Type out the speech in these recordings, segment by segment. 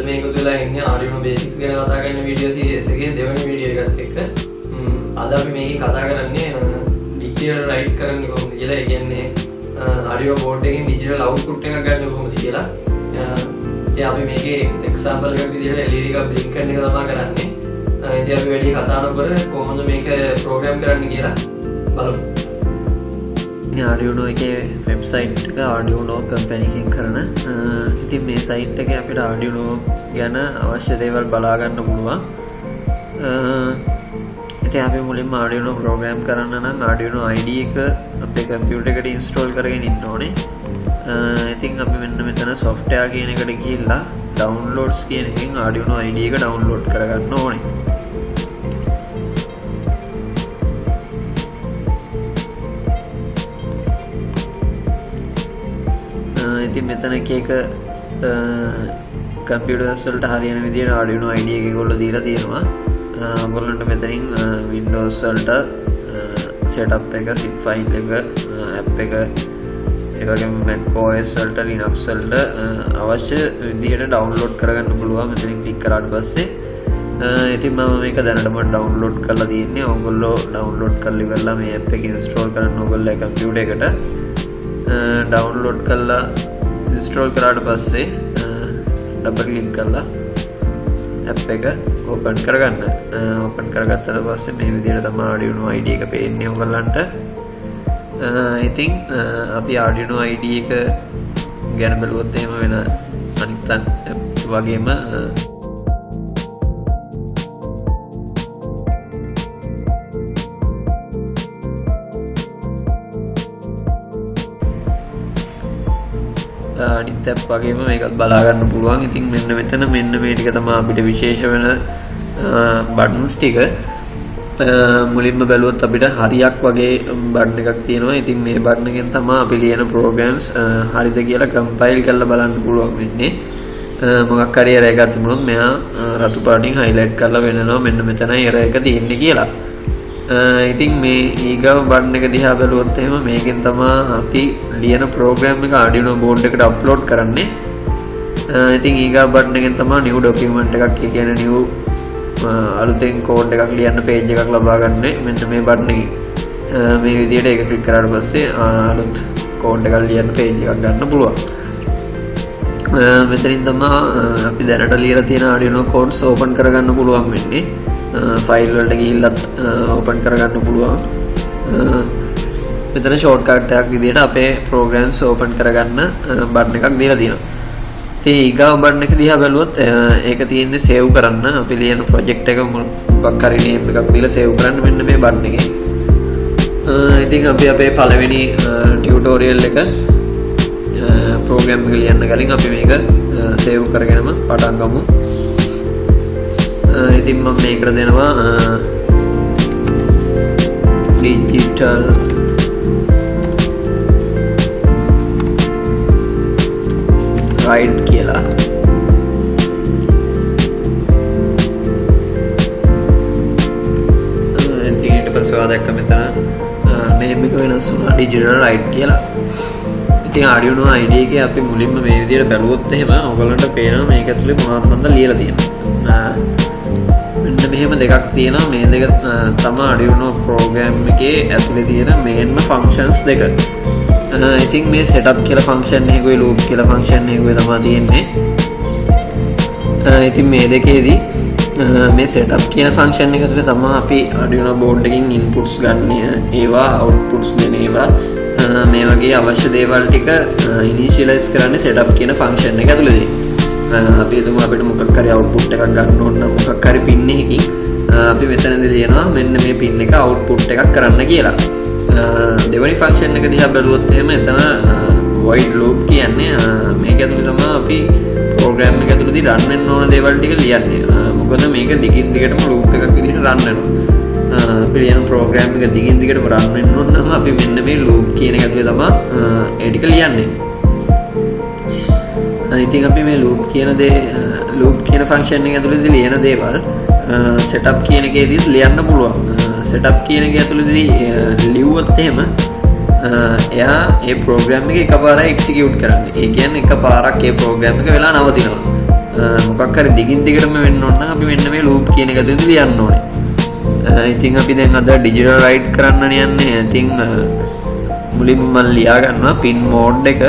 මේක තුලා ඉන්නේ Arduino Basic ගැන කතා කරන වීඩියෝ සීරීස් එකේ දෙවෙනි වීඩියෝ එකත් එක්ක. අද අපි මේක කතා කරන්නේ digitalWrite කරන්නේ කොහොමද කියලා. ඒ කියන්නේ Arduino board එකෙන් digital output එකක් ගන්න කොහොමද කියලා. ඉතින් අපි මේකේ example එකක් විදිහට LED එකක් blink කරන එක තමයි කරන්නේ. ඉතින් අපි වැඩි කතා නොකර කොහොමද මේක program කරන්න කියලා බලමු. Arduino එකේ වෙබ්සයිට් එක Arduino කම්පැනි එකෙන් කරන. ඉතින් මේ සයිට් එකේ අපිට Arduino ගැන අවශ්‍ය දේවල් බලා ගන්න පුළුවන්. ඉතින් අපි මුලින්ම Arduino ප්‍රෝග්‍රෑම් කරන්න නම් Arduino IDE එක අපේ කම්පියුටර් එකට ඉන්ස්ටෝල් කරගෙන ඉන්න ඕනේ. ඉතින් අපි මෙන්න මෙතන software කියන එකට ගිහිල්ලා downloads කියන එකෙන් Arduino IDE එක download කරගන්න ඕනේ. ඉතින් මෙතන එක කම්පියුටර්ස් වලට හරියන විදිහට Arduino IDE එක ඒගොල්ලෝ දීලා තියෙනවා. ඔයගොල්ලන්ට මෙතනින් Windows වලට setup එක, zip file එක, app එක, ඒ වගේම Mac OS වලට, Linux වලට අවශ්‍ය විදිහට download කරගන්න පුළුවන් මෙතනින් ක්ලික් කරාට පස්සේ. ඉතින් මම මේක දැනටම download කරලා තියෙන්නේ. ඔයගොල්ලෝ download කරලා ඉවරලා මේ app එක install කරන්න ඔයගොල්ලෝ කම්පියුටර් එකට download කරලා install කරාට පස්සේ double click කරලා app එක open කරගන්න. open කරගත්තට පස්සේ මේ විදිහට තමයි Arduino IDE එක පේන්නේ ඔයගලන්ට. ඉතින් අපි Arduino IDE එක ගැන බලුවොත් එහෙම වෙන අනිත් වගේම අනිත් app වගේම මේකත් බලා ගන්න පුළුවන්. ඉතින් මෙන්න මෙතන මෙන්න මේ ටික තමයි අපිට විශේෂ වෙන buttons ටික. මුලින්ම බැලුවොත් අපිට හරියක් වගේ බටන් එකක් තියෙනවා. ඉතින් මේ බටන් එකෙන් තමයි අපි ලියන programs හරිද කියලා compile කරලා බලන්න පුළුවන් වෙන්නේ. මොකක් හරි error එකක් තිබුණොත් මෙයා රතු පාටින් highlight කරලා වෙනනවා මෙන්න මෙතනයි error එක තියෙන්නේ කියලා. ඉතින් මේ ඊගව බටන් එක දිහා බැලුවොත් එහෙම මේකෙන් තමයි අපි ලියන ප්‍රෝග්‍රෑම් එක Arduino board එකට අප්ලෝඩ් කරන්නේ. ඉතින් ඊගව බටන් එකෙන් තමයි new document එකක්, ඒ කියන්නේ new අලුතෙන් කෝඩ් එකක් ලියන්න page එකක් ලබා ගන්න මෙන්න මේ බටන් එකේ. මේ විදිහට ඒක ක්ලික් කරාට පස්සේ අලුත් කෝඩ් එකක් ලියන්න page එකක් ගන්න පුළුවන්. මෙතනින් තමයි අපි දැනට ලියලා තියෙන Arduino codes open කරගන්න පුළුවන් වෙන්නේ. ෆයිල් වලට ගිහිල්ලත් ඕපන් කරගන්න පුළුවන්. මෙතන ෂෝට්කට් එකක් විදිහට අපේ ප්‍රෝග්‍රෑම්ස් ඕපන් කරගන්න බටන් එකක් දීලා තියෙනවා. ඉතින් ඊගාව බටන් එක දිහා බැලුවොත් ඒක තියෙන්නේ සේව් කරන්න. අපි ලියන ප්‍රොජෙක්ට් එක මොකක් හරි නේම් එකක් දීලා සේව් කරන්න මෙන්න මේ බටන් එකේ. ඉතින් අපි අපේ පළවෙනි ටියුටෝරියල් එක ප්‍රෝග්‍රෑම් එක ලියන්න කලින් අපි මේක සේව් කරගෙනම පටන් ගමු. ඉතින් මම මේකට දෙනවා digitalWrite කියලා. ඉතින් ඊට පස්සේ ඔයා දැක්ක මෙතන name එක වෙනස් වුණා digitalWrite කියලා. ඉතින් Arduino IDE එකේ අපි මුලින්ම මේ විදිහට බැලුවොත් එහෙම ඔයගලන්ට පේනවා මේක ඇතුලේ මොනවද ලියලා තියෙනවා. මෙන්න මෙහෙම දෙකක් තියෙනවා. මේ දෙක තමයි Arduino program එකේ ඇතුලේ තියෙන main functions දෙක. ඉතින් මේ setup කියලා function එකකුයි loop කියලා function එකකුයි තමයි තියෙන්නේ. ඉතින් මේ දෙකේදී මේ setup කියන function එක ඇතුලේ තමයි අපි Arduino board එකකින් inputs ගන්න ඒවා outputs දෙන ඒවා මේ වගේ අවශ්‍ය දේවල් ටික initialize කරන්නේ setup කියන function එක ඇතුලේදී. අපි හිතමු අපිට මොකක් හරි output එකක් ගන්න ඕන නම් මොකක් හරි pin එකකින් අපි මෙතනදී ලියනවා මෙන්න මේ pin එක output එකක් කරන්න කියලා. දෙවෙනි function එක දිහා බැලුවොත් එහෙම එතන void loop කියන්නේ මේක ඇතුලේ තමයි අපි program එක ඇතුලේදී run වෙන්න ඕන දේවල් ටික ලියන්නේ. මොකද මේක දිගින් දිගටම loop එකක් විදිහට run වෙනවා. අපි ලියන program එක දිගින් දිගටම run වෙන්න ඕන නම් අපි මෙන්න මේ loop කියන එක ඇතුලේ තමයි ඒ ටික ලියන්නේ. ඉතින් අපි මේ loop කියන function එක ඇතුළේදී ලියන දේවල් setup කියන එකේදීත් ලියන්න පුළුවන්. setup කියන එක ඇතුළේදී ලියුවොත් එහෙම එයා ඒ ප්‍රෝග්‍රෑම් එක එකපාරයි එක්සිකියුට් කරන්නේ. ඒ කියන්නේ එකපාරක් ඒ ප්‍රෝග්‍රෑම් එක වෙලා නවතිනවා. මොකක් හරි දිගින් දිගටම වෙන්න ඕන නම් අපි මෙන්න මේ loop කියන එක දෙදි ලියන්න ඕනේ. ඉතින් අපි දැන් අද digital write කරන්න යන්නේ. ඉතින් මුලින්ම මම ලියා ගන්නවා pin mode එක.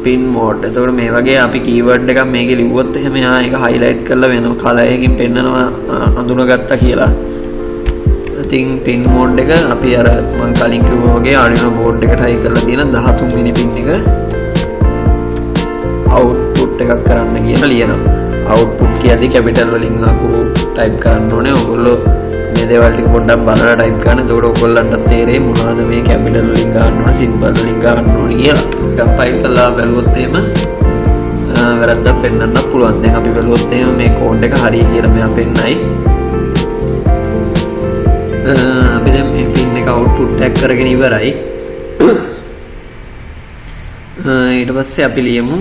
pin mode. එතකොට මේ වගේ අපි keyword එකක් මේකේ ලිව්වොත් එහෙම එයා ඒක highlight කරලා වෙනවා color එකකින් පෙන්නනවා අඳුනගත්තා කියලා. ඉතින් pin mode එක අපි අර මම කලින් කිව්වා වගේ Arduino board එකට high කරලා තියෙන 13 වෙනි pin එක output එකක් කරන්න කියලා ලියනවා. output කියද්දි capital වලින් අකුරු type කරන්න ඕනේ. ඔයගොල්ලෝ මේ දේවල් ටික පොඩ්ඩක් බලලා type කරන්න. එතකොට ඔයගොල්ලන්ට තේරෙයි මොනවද මේ capital වලින් ගන්න ඕනේ, symbol වලින් ගන්න ඕනේ කියලා. කම්පයිල් කරලා බලුවොත් එහෙම වැරද්දක් පෙන්වන්නත් පුළුවන්. දැන් අපි බලුවොත් එහෙම මේ code එක හරිය කියලා මෙයා පෙන්නයි. අපි දැන් මේ pin එක output එක කරගෙන ඉවරයි. ඊට පස්සේ අපි ලියමු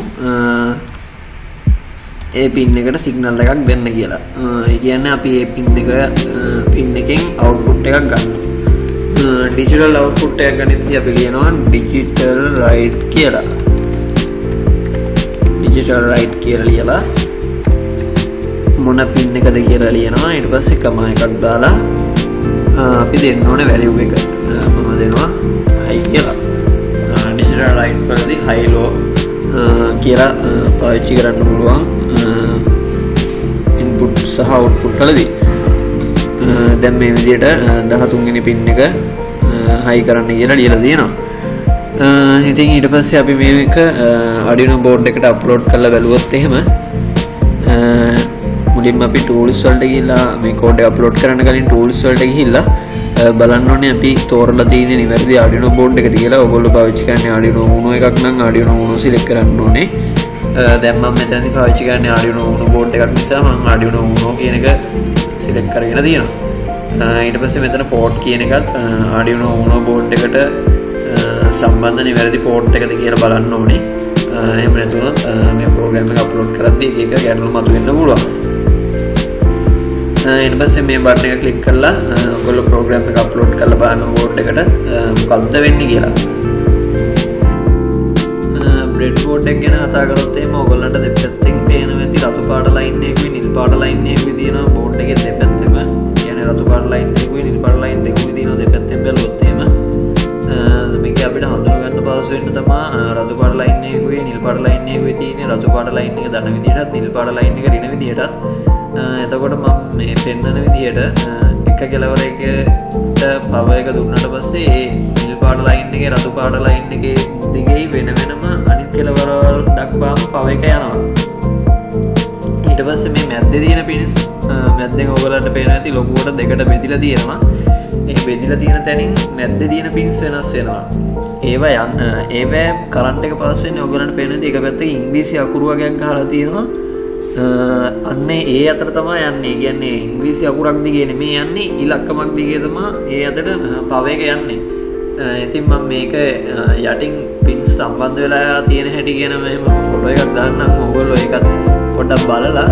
ඒ pin එකට signal එකක් දෙන්න කියලා. ඒ කියන්නේ අපි මේ pin එකෙන් output එකක් ගන්නවා. digital output එකක් ගනිද්දී අපි ලියනවා digital write කියලා. digital write කියලා ලියලා මොන pin එකද කියලා ලියනවා. ඊට පස්සේ කමා එකක් දාලා අපි දෙන්න ඕනේ value එක. මම දෙනවා high කියලා. digital write වලදී high low කියලා පාවිච්චි කරන්න පුළුවන් input සහ output වලදී. දැන් මේ විදිහට 13 වෙනි pin එක high කරන්න කියලා ලියලා තියෙනවා. ඉතින් ඊට පස්සේ අපි මේක Arduino board එකට upload කරලා බලුවොත් එහෙම මුලින්ම අපි tools වලට ගිහිල්ලා මේ code එක upload කරන්න කලින් tools වලට ගිහිල්ලා බලන්න ඕනේ අපි තෝරලා තියෙන නිවැරදි Arduino board එකද කියලා. ඔයගොල්ලෝ පාවිච්චි කරන්නේ Arduino Uno එකක් නම් Arduino Uno select කරන්න ඕනේ. දැන් මම මෙතනදී පාවිච්චි කරන්නේ Arduino Uno board එකක් නිසා මම Arduino Uno කියන එක select කරගෙන තියෙනවා. ඊට පස්සේ මෙතන port කියන එකත් Arduino Uno board එකට සම්බන්ධ නිවැරදි port එකද කියලා බලන්න ඕනේ. එහෙම නැතුනොත් මේ program එක upload කරද්දී එක ගැටලු මතුවෙන්න පුළුවන්. ඊට පස්සේ මේ බටන් එක ක්ලික් කරලා ඔයගොල්ලෝ program එක upload කරලා බලන්න board එකට මොකක්ද වෙන්නේ කියලා. breadboard එක ගැන කතා කරොත් එහෙම ඔයගොල්ලන්ට දෙපැත්තෙන් පේනවා ඇති රතු පාට line එකකුයි නිල් පාට line එකකුයි තියෙනවා board එකේ දෙපැත්තෙම. කියන්නේ රතු පාට line එකකුයි නිල් පාට line දෙකකුයි තියෙනවා දෙපැත්තෙන් බැලුවොත් එහෙම. මේක අපිට හඳුනා ගන්න පහසු වෙන්න තමයි රතු පාට line එකකුයි නිල් පාට line එකකුයි තියෙන්නේ. රතු පාට line එක දන විදිහටත් නිල් පාට line එක රින විදිහටත්. එතකොට මම මේ පෙන්වන විදිහට එක කෙලවර එකට power එක දුන්නාට පස්සේ ඒ නිල් පාට line එකේ රතු පාට line එකේ දිගේ වෙන වෙනම අනිත් කෙලවර දක්වාම power එක යනවා. ඊට පස්සේ මේ මැද්දේ තියෙන pins මැද්දෙන් ඔයගලන්ට පේනවා ඇති ලොකුවට දෙකට බෙදිලා තියෙනවා. මේ බෙදිලා තියෙන තැනින් මැද්දේ තියෙන pins වෙනස් වෙනවා. ඒවා කරන්ට් එක පාස් වෙන්නේ ඔයගලන්ට පේන ඇති එක පැත්තක ඉංග්‍රීසි අකුරු වර්ගයක් ගහලා තියෙනවා. අන්නේ ඒ අතර තමයි යන්නේ. කියන්නේ ඉංග්‍රීසි අකුරක් දිගේ නෙමෙයි යන්නේ ඉලක්කමක් දිගේ තමයි ඒ අතර පව එක යන්නේ. ඉතින් මම මේක යටින් පින් සම්බන්ධ වෙලා තියෙන හැටි කියන මේ ෆොටෝ එකක් දාන්නම්. ඔයගොල්ලෝ ඒකත් පොඩ්ඩක් බලලා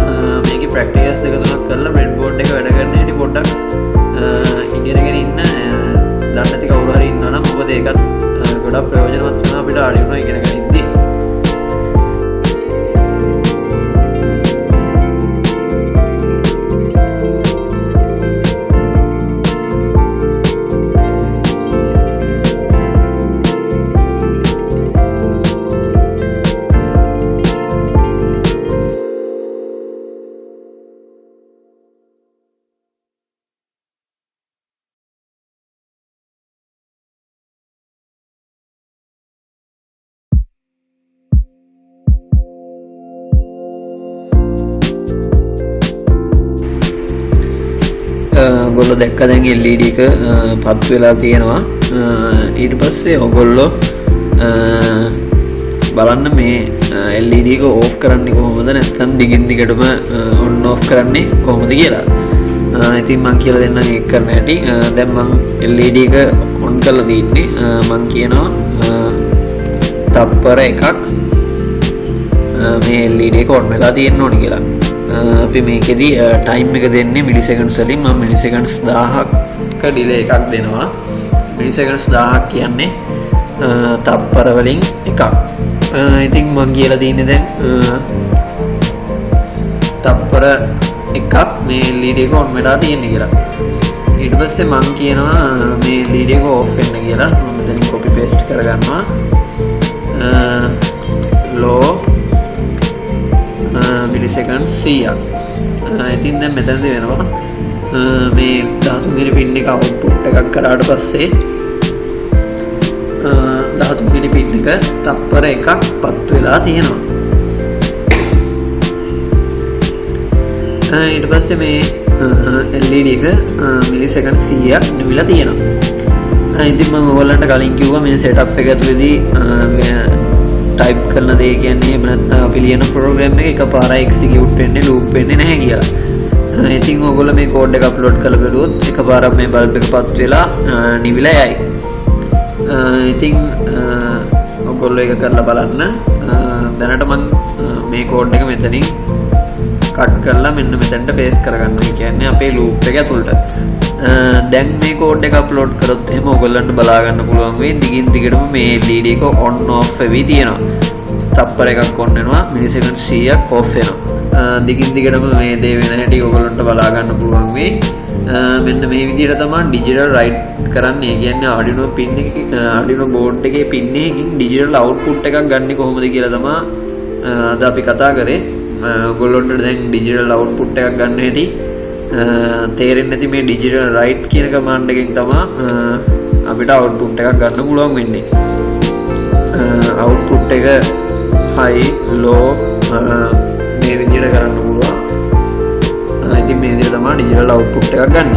මේකේ ප්‍රැක්ටිකල්ස් දෙක තුනක් කරලා breadboard එක වැඩ කරන හැටි පොඩ්ඩක් ඉගෙනගෙන ඉන්න. දන්නේ නැති කවුරු හරි ඉන්නවා නම් මොකද ඒකත් ගොඩක් ප්‍රයෝජනවත් වෙනවා අපිට Arduino ඉගෙන ගනිද්දී. ඔයගොල්ලෝ දැක්ක දැන් LED එක පත් වෙලා තියෙනවා. ඊට පස්සේ ඔයගොල්ලෝ බලන්න මේ LED එක ඕෆ් කරන්නේ කොහොමද නැත්නම් දිගින් දිගටම ඔන් ඕෆ් කරන්නේ කොහොමද කියලා. ඉතින් මම කියලා දෙන්නම් ඒක කරන්න හැටි. දැන් මම LED එක ඔන් කරලා තින්නේ. මම කියනවා තප්පර එකක් මේ LED එක ඔන් වෙලා තියෙන්න ඕනේ කියලා. අපි මේකෙදි ටයිම් එක දෙන්නේ මිලිසෙකන්ඩ්ස් වලින්. මම මිලිසෙකන්ඩ්ස් 1000ක ඩිලේ එකක් දෙනවා. මිලිසෙකන්ඩ්ස් 1000ක් කියන්නේ තප්පර වලින් එකක්. ඉතින් මම කියලා තියෙන්නේ දැන් තප්පර එකක් මේ LED එක ඔන් වෙලා තියෙන්නේ කියලා. ඊට පස්සේ මම කියනවා මේ LED එක ඔෆ් වෙන්න කියලා. මම මෙතන copy paste කරගන්නවා. low මිලිසෙකන්ඩ් 100ක්. ඉතින් දැන් මෙතනදී වෙනවා මේ 13 වෙනි පින් එක අවුට්පුට් එකක් කරාට පස්සේ 13 වෙනි පින් එක තප්පර එකක් පත් වෙලා තියෙනවා. ඊට පස්සේ මේ LED එක මිලිසෙකන්ඩ් 100ක් නිවිලා තියෙනවා. ඉතින් මම ඔයගොල්ලන්ට කලින් කිව්වා මේ සෙටප් එක ඇතුළේදී ටයිප් කරන දේ කියන්නේ එහෙම නැත්නම් අපි ලියන ප්‍රෝග්‍රෑම් එක එකපාරයි එක්සිකියුට් වෙන්නේ ලූප් වෙන්නේ නැහැ කියලා. ඉතින් ඔයගොල්ලෝ මේ කෝඩ් එක අප්ලෝඩ් කරලා බලුවොත් එකපාරක් මේ බල්බ් එක පත් වෙලා නිවිලා යයි. ඉතින් ඔයගොල්ලෝ ඒක කරලා බලන්න. දැනට මම මේ කෝඩ් එක මෙතනින් කට් කරලා මෙන්න මෙතනට පේස්ට් කරගන්නවා. ඒ කියන්නේ අපේ ලූප් එක ඇතුළට. දැන් මේ කෝඩ් එක අප්ලෝඩ් කරොත් එහෙම ඔයගොල්ලන්ට බලා ගන්න පුළුවන් වෙයි දිගින් දිගටම මේ LED එක ඔන් ඔෆ් වෙවි තියෙනවා. තප්පර එකක් ඔන් වෙනවා මිලිසෙකන්ඩ් 100ක් ඔෆ් වෙනවා. දිගින් දිගටම මේ දේ වෙන හැටි ඔයගොල්ලන්ට බලා ගන්න පුළුවන් වෙයි. මෙන්න මේ විදිහට තමයි ඩිජිටල් රයිට් කරන්නේ. ඒ කියන්නේ Arduino pin එකේ Arduino board එකේ pin එකකින් ඩිජිටල් අවුට්පුට් එකක් ගන්න කොහොමද කියලා තමයි අද අපි කතා කරේ. ඔයගොල්ලන්ට දැන් ඩිජිටල් අවුට්පුට් එකක් ගන්න හැටි තේරෙන්නේ නැති මේ digital write කියන කමාන්ඩ් එකෙන් තමයි අපිට අවුට්පුට් එකක් ගන්න පුළුවන් වෙන්නේ. අවුට්පුට් එක high low මේ විදිහට කරන්න පුළුවන්. ඉතින් මේ විදිහට තමයි digital output එකක් ගන්න.